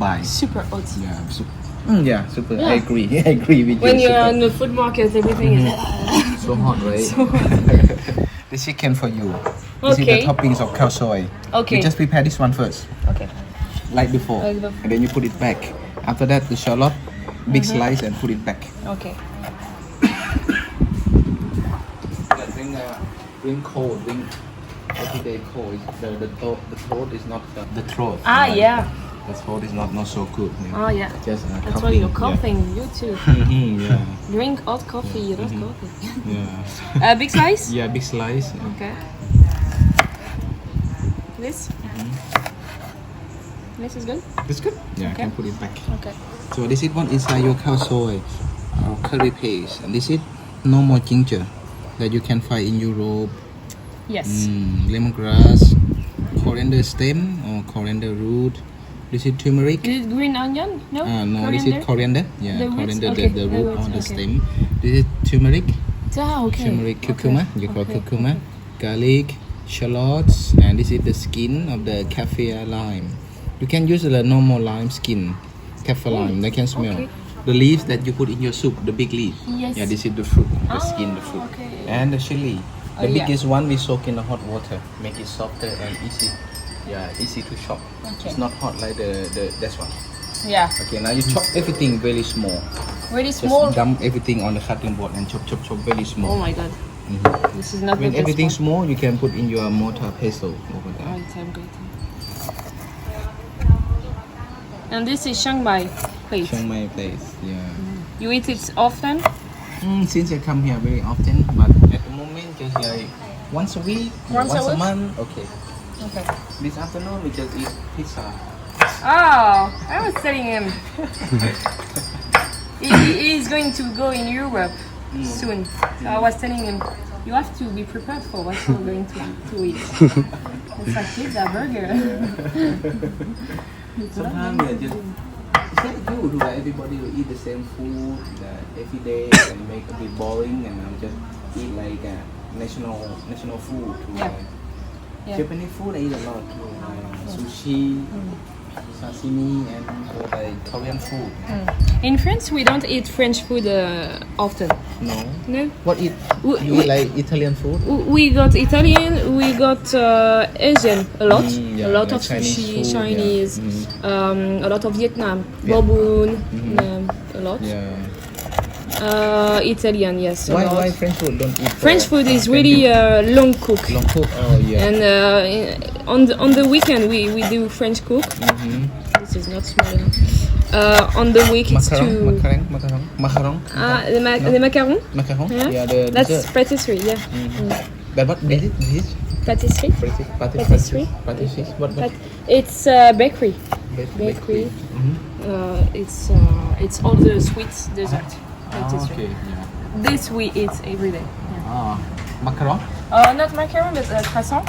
buy. Super hot. Yeah, super. I agree. I agree with you. When you're super. on the food market, everything is So hot, right? so hot. The chicken for you. This is the Okay. toppings of khao soy. Okay. You just prepare this one first, Okay. like before, Like before. and then you put it back. After that, the shallot, big slice, and put it back. Okay. Drink cold, drink everyday cold. The throat is not the throat. Yeah. The throat is not so good. Oh yeah. Just That's why you're coughing. You too. Yeah. Drink hot coffee. Hot coffee. Yeah. Big slice. Yeah, big slice. Okay. This. This is good. It's good. Yeah, Okay. I can put it back. Okay. So this is one inside your khao soy, curry paste, and this is normal ginger that you can find in Europe. Yes. Lemongrass, coriander stem or coriander root. This is turmeric. Is it green onion? No. No, this is coriander. Yeah, The roots? coriander, Okay, the the root roots, or the okay. stem. This is turmeric. Okay. Turmeric, curcuma. Okay. You call Okay. curcuma. Garlic, shallots, and this is the skin of the kaffir lime. You can use the normal lime skin, kaffir lime. They can smell. Okay. The leaves that you put in your soup, the big leaf. Yes. Yeah, this is the fruit, the skin, the fruit. Okay. And the chili. The Yeah. biggest one we soak in the hot water, make it softer and easy. Yeah, easy to chop. Okay. It's not hot like the this one. Yeah. Okay, now you chop everything very small. Really Just small. dump everything on the cutting board and chop very Oh small. my god. This is not When the best everything one. small, you can put in your mortar pestle over there. Right, I'm good. And this is Chiang Mai plate. Chiang Mai place, yeah. You eat it often? Since I come here very often, but at the moment just like once a week, Once a week? month. Okay. Okay. This afternoon we just eat pizza. Oh, I was telling him. he is going to go in Europe soon. So I was telling him, you have to be prepared for what you're going to eat. It's like pizza, burger. Sometimes we just it's not good that everybody will eat the same food every day and make a bit boring, and I'll just eat like national food. Yeah. Yeah. Japanese food I eat a lot too, sushi, sashimi, and also like Korean food. In France, we don't eat French food often. No. No? What eat? We- You eat like Italian food? We got Italian, we got Asian a lot, Yeah, a lot like of Chinese sushi, food, yeah. Chinese, a lot of Vietnam, baboon, a lot. Yeah. Italian, yes. A lot. Why French food don't eat? French food is really long cook, long cook. Oh yeah. and on the weekend we do French cook. This is not small enough. On the week it's too. Macaron. The macaron. Macaron. Yeah, Yeah, the that's dessert. patisserie. Yeah, But what is it? This is patisserie. patisserie. Patisserie. What? But it's bakery. Bakery. It's all the sweet dessert. Patisserie. Okay. Yeah. This we eat every day. Ah, macaron. Not macaron, but croissant.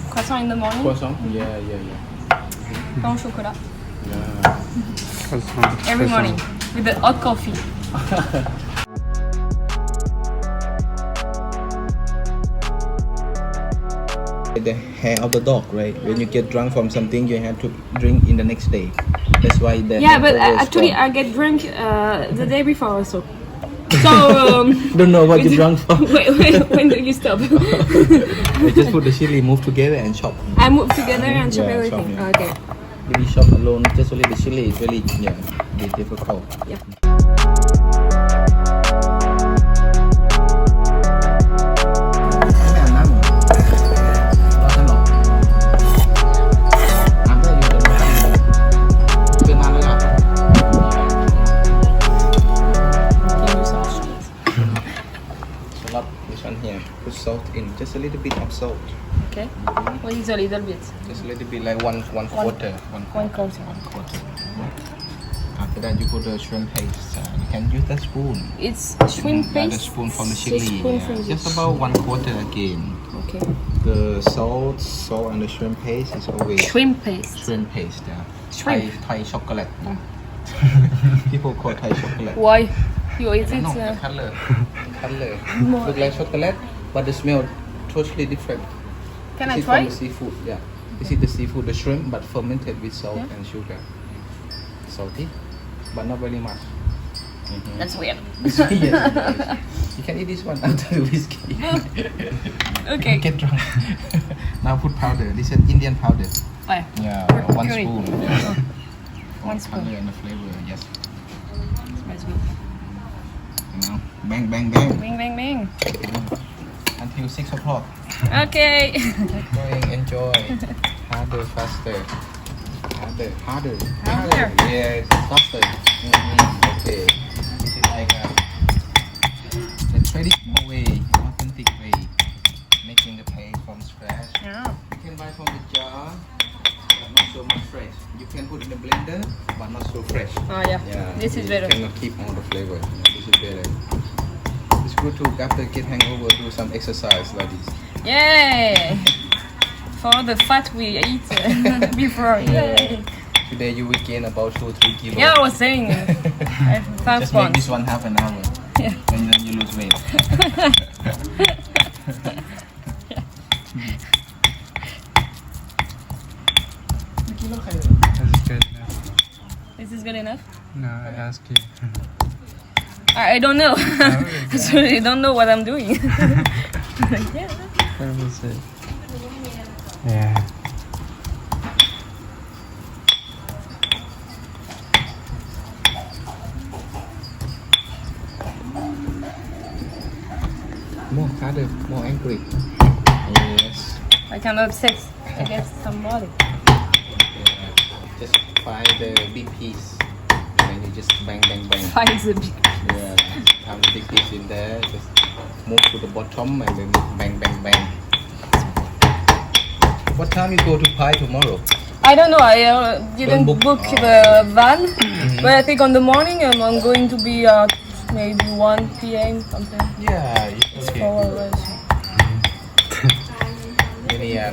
Croissant in the morning. Croissant. Yeah. Pain au chocolat. Yeah. Every morning with the hot coffee. The hair of the dog, right? When you get drunk from something, you have to drink in the next day. That's why the Yeah, but hangover is actually strong. I get drunk the day before also. So Don't know what you drunk from. when do you stop? I just put the chili, move together and chop. I move together and chop Yeah, everything. chop, yeah. Okay. If you chop alone, just only the chili is really difficult. Yeah. Can you sauce? This one here, put salt in, just a little bit of salt, Okay. What is a little bit? just a little bit, like one quarter. One quarter. After that, you put the shrimp paste. You can use the spoon. It's shrimp Yeah, paste. the spoon from the It's chili. spoon Yeah. from the- Just about one quarter again. Okay. The salt and the shrimp paste is always Shrimp paste. shrimp paste. Yeah. Shrimp. Thai chocolate. People call Thai chocolate. Why? You eat it? No, the color. Look like chocolate, but the smell totally different. Can This I is try? from the seafood, yeah. This is the seafood, the shrimp, but fermented with salt and sugar. salty, but not very much. That's weird. Yes, you can eat this one after the whiskey. Okay. Get drunk. Now put powder. This is Indian powder. Why? Yeah, For 1 curry. spoon. One spoon. Powder and the flavor. Yes. Smells good. You know, bang, bang, bang. Bing, bing, bing. Until 6 o'clock. Okay. Enjoy. Harder, faster. Harder. Harder. Yeah, faster. Okay. This is like the traditional way, authentic way, making the paste from scratch. Yeah. You can buy from the jar, but not so much fresh. You can put in the blender, but not so fresh. Oh yeah. This is better. You cannot keep all the flavor. This is better. It's good to after get hangover, do some exercise like this. Yay! For the fat we eat before. Yay! Today you will gain about 2-3 kilos. Yeah, I was saying. Thanks, Just make this one half an hour. Yeah. And then you lose weight. This is This is good enough. good enough? No, I ask you. I don't know. I really don't know what I'm doing. Yeah. That was it. Yeah. More harder, more angry. Yes. Like I'm upset against somebody. Yeah. Just find the big piece. And then you just bang, bang, bang. Find the big. Yeah. Have the big piece in there. Just move to the bottom and then bang, bang, bang. What time you go to Pai tomorrow? I don't know. I didn't Don't book, book. the van, but I think on the morning I'm going to be at maybe 1 p.m. something. Yeah. It's Okay. far away.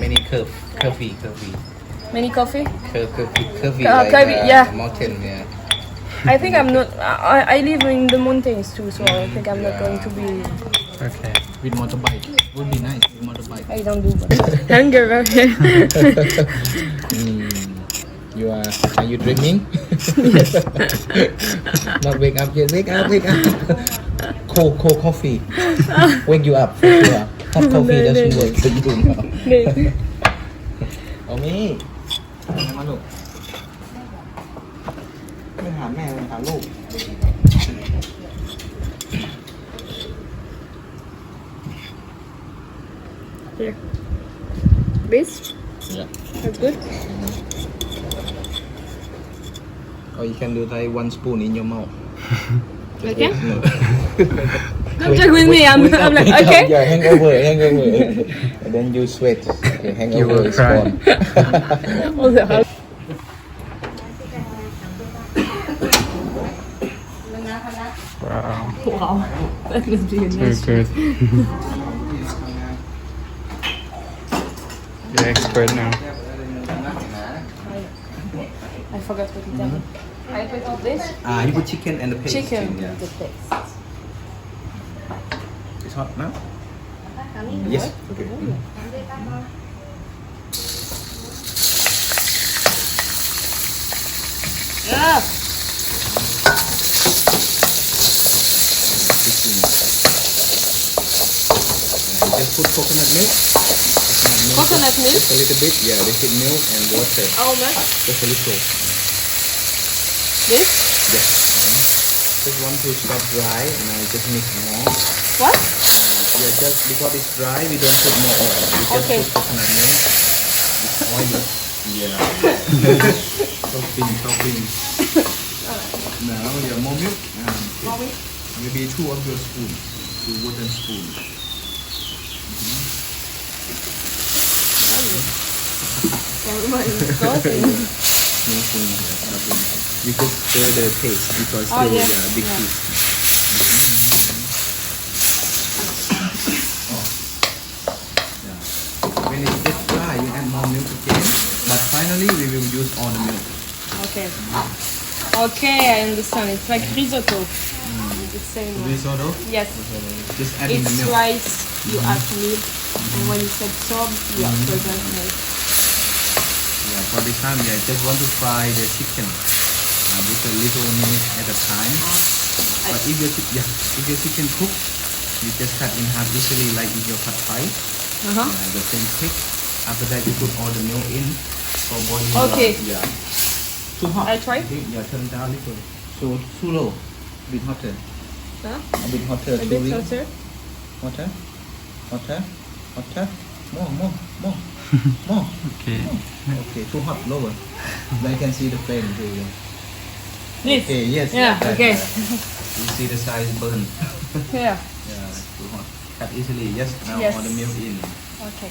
Many curvy. Many coffee? Curvy, Curvy, yeah. Mountain, yeah. I think I'm not. I live in the mountains too, so I think I'm not going to be. Okay. With motorbike. Would be nice with motorbike. I don't do that. Hunger. Are you dreaming? Yes. Not wake up yet. Wake up. Cold coffee. Wake you up for sure. Hot coffee No, doesn't no. work for you now. เอามี่มาลูกไม่ถามแม่เลยถามลูก Here. This? Yeah. That's good. Or you can do like 1 spoon in your mouth. Just Okay. wait, no. Don't check with me. I'm Wake up, like, wake up. okay. Yeah, hangover. And then you sweat. Okay, You hangover will is cry. gone. All the house. Wow. Wow. That must be Too nice. good. You're expert now. I forgot what you done. I put all this. You put chicken and the paste. Chicken. Yeah. The paste. It's hot now? Yes. Okay. Yeah. Just put coconut milk. Coconut milk. Just a little bit. Yeah, little milk and water. How much? Just a little. This? Yes. Just want to stop dry and I just mix more. What? Yeah, just because it's dry, we don't put more oil. We just Okay. put coconut milk. It's oily. Yeah. Topping. Now, yeah, more milk. More milk? Maybe 2 of your spoon. 2 wooden spoon. Everyone is talking. Nothing. You just stir the taste because Oh, still yeah. big Yeah. piece. When it gets dry, you add more milk again. But finally, we will use all the milk. Okay. Okay, I understand. It's like risotto. It's the same. Risotto. Yes. Just adding the It's milk. rice, you add milk, and when it's absorbed, you add further milk. Yeah, for this time, yeah, just want to fry the chicken. with a little minute at a time. But if your chicken cook, you just cut in half easily like in your pad thai. The same quick. After that, you put all the milk in for boiling. Okay. Yeah. Too hot. I try. Okay, yeah, turn down a little. So too low. A bit hotter. Huh? A bit hotter. A bit closer. Hotter. Hotter. Hotter. More. Okay. Okay, too hot. Lower. I can see the flame too. This. Okay. Yes. Yeah. that, Okay. You see the size burn. Yeah. Yeah. Too hot. Cut easily. Yes. Now Yes. all the milk in. Okay.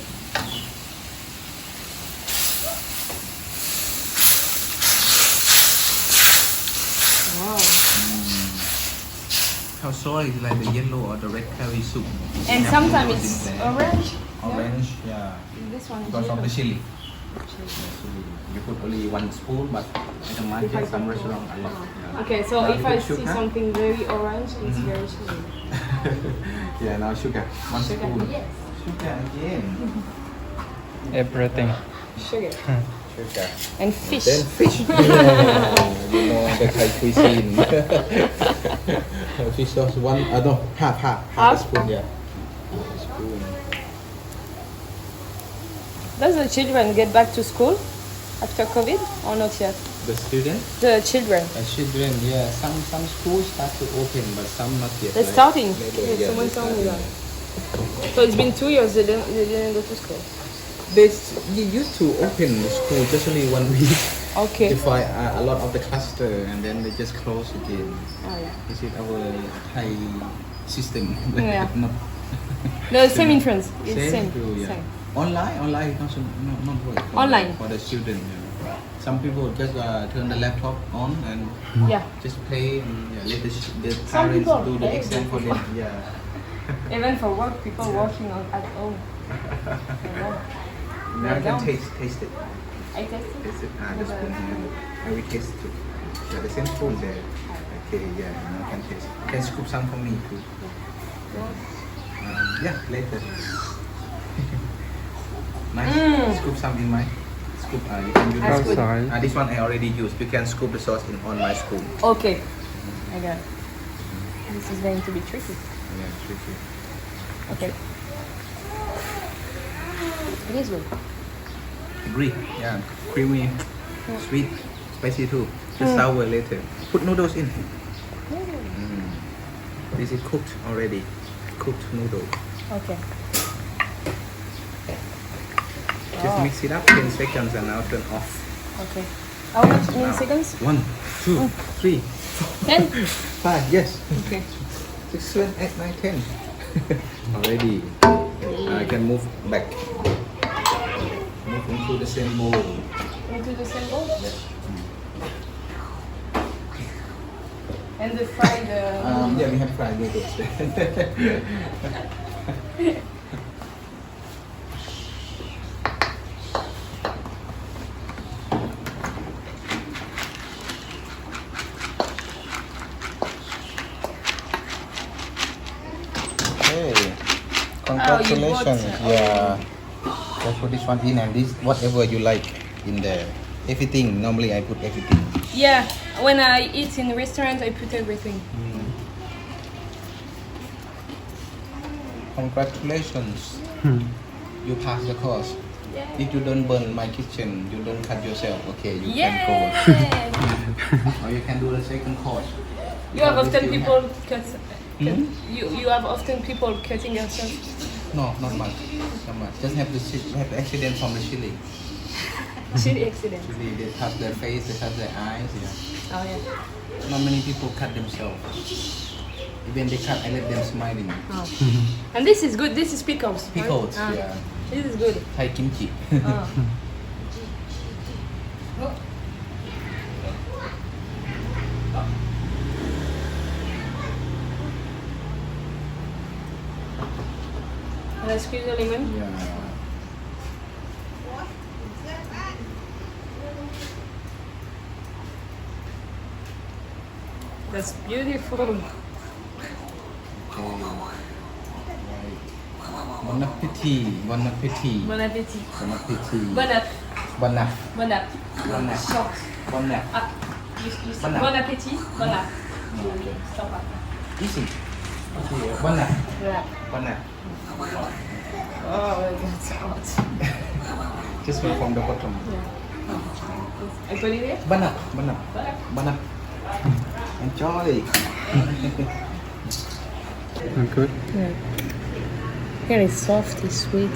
Wow. Khao soy is like the yellow or the red curry soup. And Have sometimes noodles it's in there. orange. Orange. Yeah. This one is Because of yellow. the chili. You put only 1 spoon, but in the market, some restaurant a lot. Yeah. Okay, so Now if you I put see sugar. something very orange, it's very chili. Yeah, now sugar. 1 Sugar, spoon. yes. Sugar again. Everything. Sugar. Sugar. And fish. Then fish. You know the Thai cuisine. Fish sauce half a spoon. Yeah. Half a spoon. Does the children get back to school after COVID or not yet? The student? The children. Children, yeah. Some schools start to open, but some not yet. They're like starting. later, Yeah, yeah, someone they're told me that. starting. So it's been 2 years they didn't go to school. They used to open the school just only 1 week Okay. to find a lot of the cluster, and then they just close again. Oh, yeah. This is our Thai system. Yeah. Not The same in France. It's same. too, yeah. Same. Online is also not work. Online. For the student. Yeah. Some people just turn the laptop on and Yeah. just play and let the Some parents people do the play exam for them. Yeah. Even for work, people working at home. Now you can don't. taste it. I tested. Taste it. The spoon here. I will taste it. Yeah, the same spoon there. Okay, yeah, now you can taste. You can scoop some for me too. Yeah, later. Nice. Scoop some in my scoop. You can use That's Oh, good. sorry. this one I already used. You can scoop the sauce on my spoon. Okay. I got it. This is going to be tricky. Yeah, tricky. Okay. It is good. Agree. Yeah, creamy, sweet, spicy too. Just sour later. Put noodles in. This is cooked already. Cooked noodle. Okay. Just mix it up 10 seconds and now turn off. Okay. How much in Now. seconds? 1, 2, 3, 10? 5. Yes. Okay. 6, 7, 8, 9, 10. Already. I can move back. Move into the same bowl. Into the same bowl? Yes. And the fried... Yeah, we have fried noodles. Okay. Congratulations. Yeah. Just put this one in and this whatever you like in there. Everything. Normally I put everything. Yeah, when I eat in restaurant, I put everything. Congratulations. You passed the course. If you don't burn my kitchen, you don't cut yourself. Okay, you can go. Or you can do the second course. You have Because often we people still cut. You have often people cutting yourself. No, not much. Not much. Just have the accident from the chili. Chili accident. Chili, they touch their face, they touch their eyes. Yeah. Oh yeah. Not many people cut themselves. Even they cut, I let them smiling. Oh. And this is good. This is pickles. right? Pickles, Ah, yeah. This is good. Thai kimchi. Ah. And I squeeze the lemon. Yeah. That's beautiful. Bon appetit. Bon appetit. Bon appétit. Bon appetit. Bon app. Bon app. Bon app. Bon app. Short. Bon app. Up. you say Bon bon appétit. Bon app. Stop. Easy. Okay. Banana. Yeah. Banana. Oh my god, it's hot. Just from the bottom. I put it here? Banana. Banana. Banana. Enjoy. Good. Yeah. Here it's soft, it's sweet.